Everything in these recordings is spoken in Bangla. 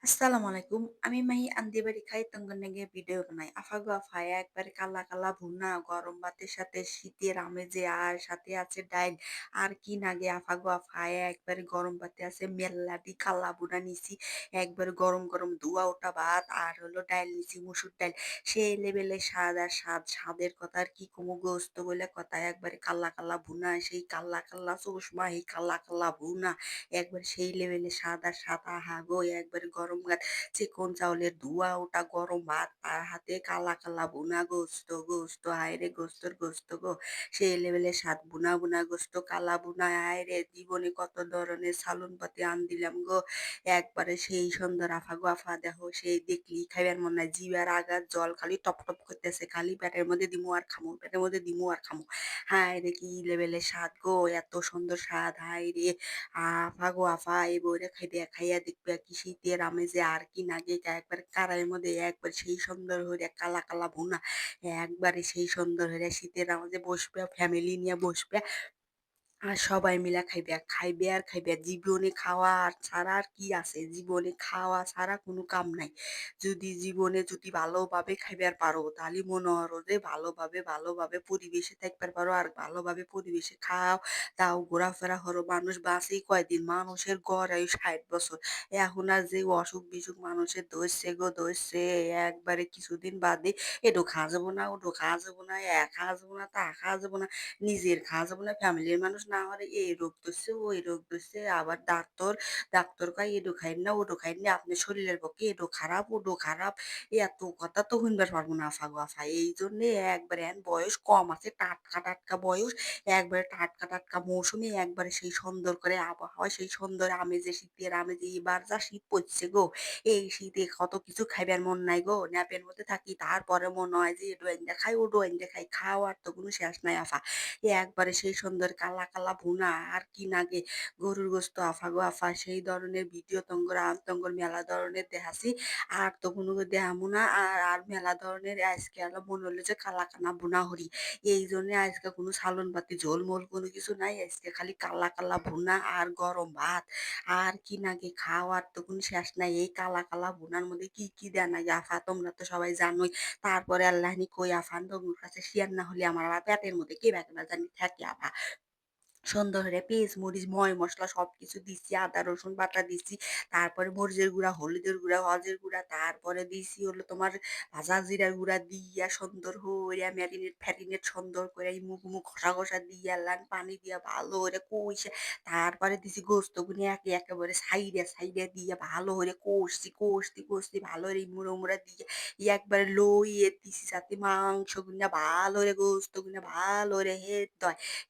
আসসালামু আলাইকুম। আমি মাহি আন্দিবাড়ি খাই তঙ্গন নাগে ভিডিও বানাই। আফাগো আফায় একবারে কালা কালা ভুনা গরম ভাতের সাথে শীতের আমেজে আর সাথে আছে ডাইল। আর কি নাগে আফাগো আফায় একবারে গরম ভাতে আছে মেল্লাটি কালা ভুনা নিছি। একবারে গরম গরম ধোয়া ওঠা ভাত আর হলো ডাইল নিছি মুসুর ডাইল। সেই লেভেলে স্বাদ আর স্বাদ স্বাদের কথা আর কি কমু গোস্ত বলে কথা একবারে কালা কালা ভুনা সেই কালা কালা চশমা এই কালা কালা ভুনা একবারে সেই লেভেলে স্বাদ আর স্বাদ আহা গো একবারে গরম ভাত চিকন চাউলের ধোয়া ওটা গরম ভাত তার হাতে কালা কালা ভুনা গোস্ত গোস্ত হায়রে গোস্তর গোস্ত গো সেই লেভেলে স্বাদ ভুনা ভুনা গোস্ত কালা ভুনা হায়রে জীবনে কত ধরনের সালুন পাতি আন দিলাম গো একবারে সেই সুন্দর আফা গো আফা দেখো সেই দেখলি খাইবার মনে হয় জিবার আগার জল খালি টপ টপ করতেছে খালি পেটের মধ্যে দিমু আর খামু পেটের মধ্যে দিমু আর খামু হায় রে কি লেভেলের স্বাদ গো এত সুন্দর স্বাদ হায় রে আফা গো আফা এই বইটা খাইতে খাইয়া দেখবে কি শীতের আমেজে আর কি নাগে একবার কারাইয়ের মধ্যে একবার সেই সুন্দর হইয়া কালা কালা ভুনা একবারে সেই সুন্দর হইয়া শীতের আমেজে বসবে ফ্যামিলি নিয়ে বসবে আর সবাই মিলা খাইবে, খাইবে আর খাইবে। জীবনে খাওয়া আর ছাড়া আর কি আছে? জীবনে খাওয়া ছাড়া কোনো কাম নাই। যদি জীবনে যদি ভালোভাবে খাইবার পারো, তাহলে মনে হরো যে ভালোভাবে পরিবেশে থাকবার পারো আর ভালোভাবে পরিবেশে খাও, তাও ঘোরাফেরা করো। মানুষ বাঁচেই কয়দিন? মানুষের গড় আয়ু ৬০ বছর। এখন আর যে অসুখ-বিসুখ মানুষের ধরছে গো ধরছে, একবারে কিছুদিন বাদে এটো খাওয়া যাবো না, ওটো খাওয়া যাবো না, খাওয়া যাবো না, খাওয়া যাবো না। নিজের খাওয়া যাবে না, ফ্যামিলির মানুষ না হলে এই রোগ ধরছে, ওই রোগ ধরছে। আবার ডাক্তার কয় এডো খাইন না, ওডো খাইন না, আপনার শরীরের পক্ষে এডো খারাপ, ওডো খারাপ। এত কথা তো শুনবার পারবো না আফা গো আফা। এই জন্যে একবারে বয়স কম আছে, টাটকা টাটকা বয়স, একবারে টাটকা টাটকা মৌসুমী, একবারে সেই সুন্দর করে আবহাওয়া, সেই সুন্দর আমেজে শীতের আমেজে এবার যা শীত পড়ছে গো, এই শীতে কত কিছু খাইবার মন নাই গো। ন্যাপের মধ্যে থাকি তারপরে মনে হয় যে এডো আইন্দা খাই, ওডো আইন্দা খাই, খাওয়ার তো কোনো শেষ নাই আফা। একবারে সেই সুন্দর কালা কালা ভুনা আর কি নাগে গরুর গোস্ত আফা গো আফা সেই ধরনের ভিডিও তঙ্গর মেলা ধরনের দেখাছি আর তো কোনো দেখামু না আর মেলা ধরনের আজকে আলো মনে হলো যে কালা কানা ভুনা হরি এই জন্য আজকে কোনো সালন পাতি ঝোল মোল কোনো কিছু নাই আজকে খালি কালা কালা ভুনা আর গরম ভাত আর কি নাগে খাওয়ার তো কোনো শেষ নাই এই কালা কালা ভুনার মধ্যে কি কি দেয় নাকি আফা তোমরা তো সবাই জানোই তারপরে আল্লাহনি কই আফা তোমার কাছে শেয়ার না হলে আমার আবার পেটের মধ্যে কে বেদনা জানি থাকে আফা সুন্দর করে পেঁয়াজ মরিচ ময় মসলা সবকিছু দিছি আদা রসুন বাটা দিছি তারপরে মরিচের গুঁড়া হলুদের গুঁড়া তারপরে দিছি হলো তোমার ভাজা জিরার গুঁড়া দিয়া সুন্দর হইয়া ম্যারিনেট ফ্যারিনেট সুন্দর করে এই মুখ মুখ ঘষা ঘষা দিয়া লান পানি দিয়া ভালো করে কইসে তারপরে দিছি গোস্ত গুনি একেবারে সাইডে দিয়ে ভালো করে কষছি ভালো করে মুড়ো মুড়া দিয়ে একবারে লইয়ে দিছি যাতে মাংস গুনা ভালো করে গোস্ত গুনা ভালো করে হেদ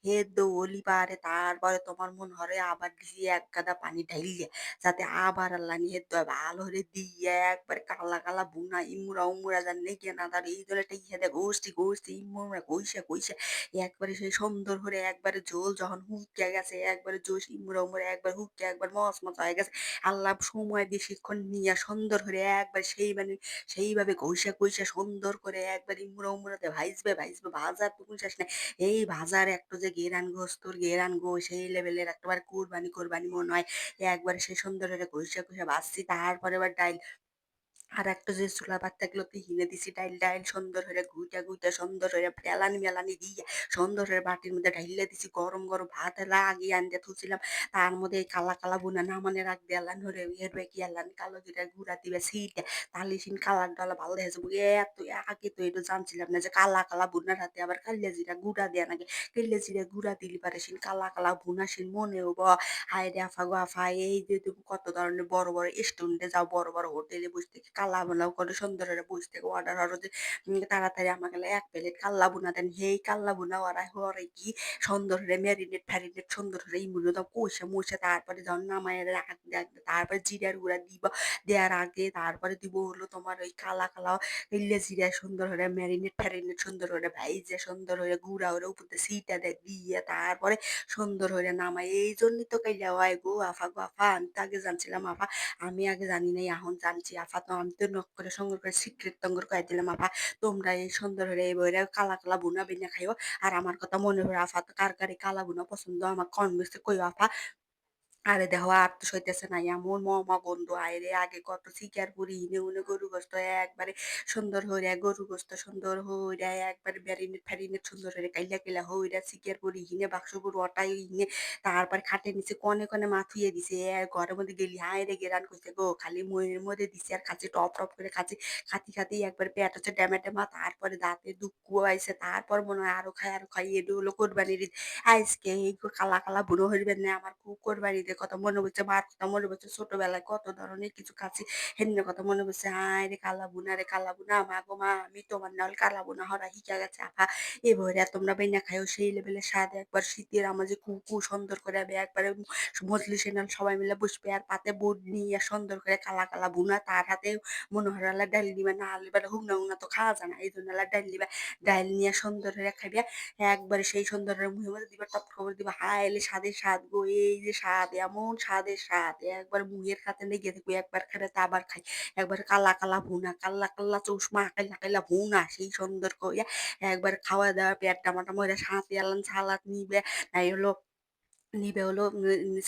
হেদ্দ হলি পারে তারপরে তোমার মন হরে আবার দিছি এক গাদা পানি ঢাইলিয়ে যাতে আবার আল্লাহ নিয়ে ভালো করে দিয়ে একবারে কালা কালা বুনা ইমুরা জানলে গিয়ে না তার এই দলে ইয়ে দেয় গোষ্ঠী ইমুরা কইসা একবারে সেই সুন্দর করে একবারে ঝোল যখন হুকিয়া গেছে একবারে জোশ ইমুরা একবার হুকিয়া একবার মচ হয়ে গেছে আল্লাহ সময় বেশিক্ষণ নিয়ে সুন্দর করে একবার সেইভাবে কইসা সুন্দর করে একবার ইমুরাতে ভাইজবে ভাজার টুকুন শেষ নাই এই ভাজার একটু যে গেরান গোস্তর গেরান গো সেই লেভেলের একবার কোরবানি মনে হয় একবার সে সুন্দর করে কইসা ভাজছি তারপরে আবার ডাইল আর একটা যে চুলা পাত থাকলো হিনে দিছি ডাইল সুন্দর করে গুইটা সুন্দর করে মেলানি দিয়ে সুন্দর করে বাটির মধ্যে ঢাইলে দিছি গরম গরম ভাত এলা আগে আনতে থুছিলাম তার মধ্যে এই কালা কালা বুনা না মানে রাখ দিয়ে আল্লাহ ধরে এরবে কি আল্লাহ কালো জিরা গুড়া দিবে সেইটা তাহলে সিন কালার ডালা ভালো দেখে যাবো এত আগে তো এটা জানছিলাম না যে কালা কালা বুনার হাতে আবার কালিয়া জিরা গুড়া দেয়া নাকি কালিয়া জিরা গুড়া দিলি পারে সিন কালা কালা বুনা সিন মনেও হায় রে আফা গো আফা এই যে তুমি কত ধরনের বড় বড় রেস্টুরেন্টে যাও বড় হোটেলে বসে থেকে কাল্লা বানাও করে সুন্দর করে বসে থেকে অর্ডার হরো যে তাড়াতাড়ি আমাকে এক প্লেট কাল্লা বুনা দেন হেই কাল্লা বুনা ওরা হরে কি সুন্দর করে ম্যারিনেট ফ্যারিনেট সুন্দর করে ইমুলো দাও কষে মষে তারপরে যখন নামায় তারপরে জিরার গুঁড়া দিব দেওয়ার আগে তারপরে দিব হলো তোমার ওই কালা কালা ইল্লে জিরা সুন্দর করে ম্যারিনেট ফ্যারিনেট সুন্দর করে ভাইজে সুন্দর করে গুঁড়া ওরে উপরে সিটা দেয় দিয়ে তারপরে সুন্দর হইরে নামাই এই জন্যই তো কাইলা হয় গো আফা আমি তো আগে জানছিলাম আফা আমি আগে জানি নাই এখন জানছি আফা তো আমি তো নক করে সঙ্গে করে সিক্রেট তঙ্গর কয়ে দিলাম আফা তোমরা এই সুন্দর হয়ে এই বইরা কালা কালা বুনা বিনা খাইও আর আমার কথা মনে করে আফা তো কার কারে কালা বুনা পছন্দ আমার কনভেন্সে কইও আফা আরে দেহ আর তো সইতেছে না। এমন গন্ধ আইরে আগে কত শিকার করি ইনে উনে গরু গোশত একবারে সুন্দর হইরা গরু গোশত সুন্দর হইরা একবারে মেরিনেট ফেরিনেট সুন্দর হইরা কাইল্লা কাইল্লা হইরা শিকার করি হিনে বাক্স গরু অটাই হিনে তারপর খাটের নিচে কনে কনে মা থুইয়ে দিছে। ঘরের মধ্যে গেলি হায়রে গেরান কইছে গো খালি মুহির মধ্যে দিছি আর খাচ্ছি টপ টপ করে খাচ্ছি। খাতি খাতি একবার পেট হচ্ছে ড্যামা ড্যামা তারপরে দাঁতে দুঃখু আইছে তারপর মনে হয় আরো খাই এটা হলো কোরবানির ঈদ। আইসকে এই কালা, কালা বুড়ো হইবেন না আমার খুব কোরবানিতে কথা মনে পড়ছে, মার কথা মনে পড়ছে ছোটবেলায় কত ধরনের কিছু খাচ্ছি। হেন্নের কথা মনে পড়ছে। হায় রে কালা বুনা রে কালা বুনা, মা গো মা আমি তোমার না হলে কালা বুনা হরা শিখা গেছে আফা। এবারে তোমরা বাইনা খাইও সেই লেভেলের স্বাদ একবার শীতের আমার যে কুকু সুন্দর করে আমি একবারে মজলিসে না সবাই মিলে বসবে আর পাতে বুট নিয়ে সুন্দর করে কালা, কালা বুনা তার হাতে মনে হয় আল্লাহ ডাইল দিবে না হলে বেলা হুগনা, হুগনা তো খাওয়া যায় না। এইজন্য আল্লাহ ডাইল দিবে। ডাইল নিয়ে সুন্দর করে খাইবে। একবারে সেই সন্ধ্যাটার মুখের মধ্যে দিবা টপ করে দিবা হায় এলে স্বাদের স্বাদ গো এই যে স্বাদ এমন স্বাদের স্বাদ একবার মুখের সাথে লেগে থাকবে একবার খেলে তা আবার খাই একবার কালা কালা ভুনা কাল্লা কাল্লা চৌষমা কাইলা কাইলা ভুনা সেই সুন্দর কইয়া একবার খাওয়া দাওয়া পেট টামাটা মরে সাঁতে আলান সালাদ নিবে নাই হলো নিবে হলো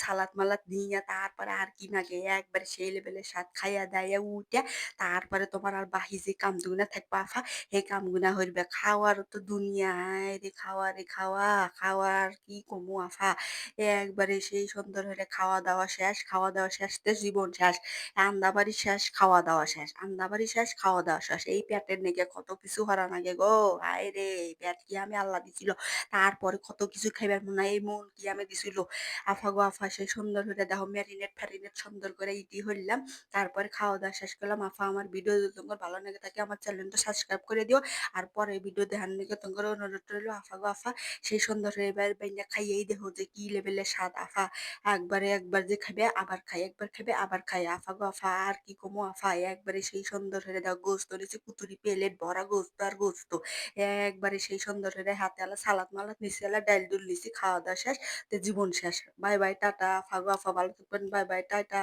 সালাদ মালাদ নিয়া তারপরে আর কি নাগে একবারে সেই লেভেলের স্বাদ খাইয়া দাইয়া উইঠা তারপরে তোমার আর বাহি যে কামগুনা থাকবা আফা সেই কামগুনা হইবে। খাওয়ারও তো দুনিয়া হায়রে খাওয়া রে খাওয়া, খাওয়ার কি কমু আফা। একবারে সেই সুন্দর হইলে খাওয়া-দাওয়া শেষ, খাওয়া-দাওয়া শেষ তে জীবন শেষ। আন্দাবাড়ি শেষ, খাওয়া-দাওয়া শেষ। আন্দাবাড়ি শেষ, খাওয়া-দাওয়া শেষ। এই পেটের নেগে কত কিছু করা লাগে গো। হায়রে পেট কি আমি আল্লাহ দিছিল। তারপরে কত কিছু খাইবার মনে হয় এই মন কি আমি দিছিল। আফা গো আফা সেই সুন্দর হইরা দেখো মেরিনেট ফেরিনেট সুন্দর করে ইটি হইলাম। তারপরে খাওয়া-দাওয়া শেষ করলাম। আফা আমার ভিডিও যদি তোমার ভালো লেগে থাকে আমার চ্যানেলটা সাবস্ক্রাইব করে দিও। আর পরের ভিডিও দেখার নিগে তোমার অনুরোধ রইলো আফা গো আফা সেই সুন্দর হয়ে এবার বাইন্যা খাইয়েই দেখো যে কি লেভেলের স্বাদ আফা। একবার যে খাবে আবার খাই, একবার খাবে আবার খাই। আফা গো আফা আর কি কমু আফা একবারে সেই সুন্দর হইরা দেখো গোস্ত নিছি কুতুরি প্লেট ভরা গোস্ত আর গোস্ত। একবারে সেই সুন্দর হইরা হাতে আলা সালাদ মালাদ নিছি আলা ডাইল ডুল নিছি খাওয়া-দাওয়া শেষ। তো জীবন শেষ। Bye bye tata. আফা গো আফা ভালো থাকবেন। Bye bye tata.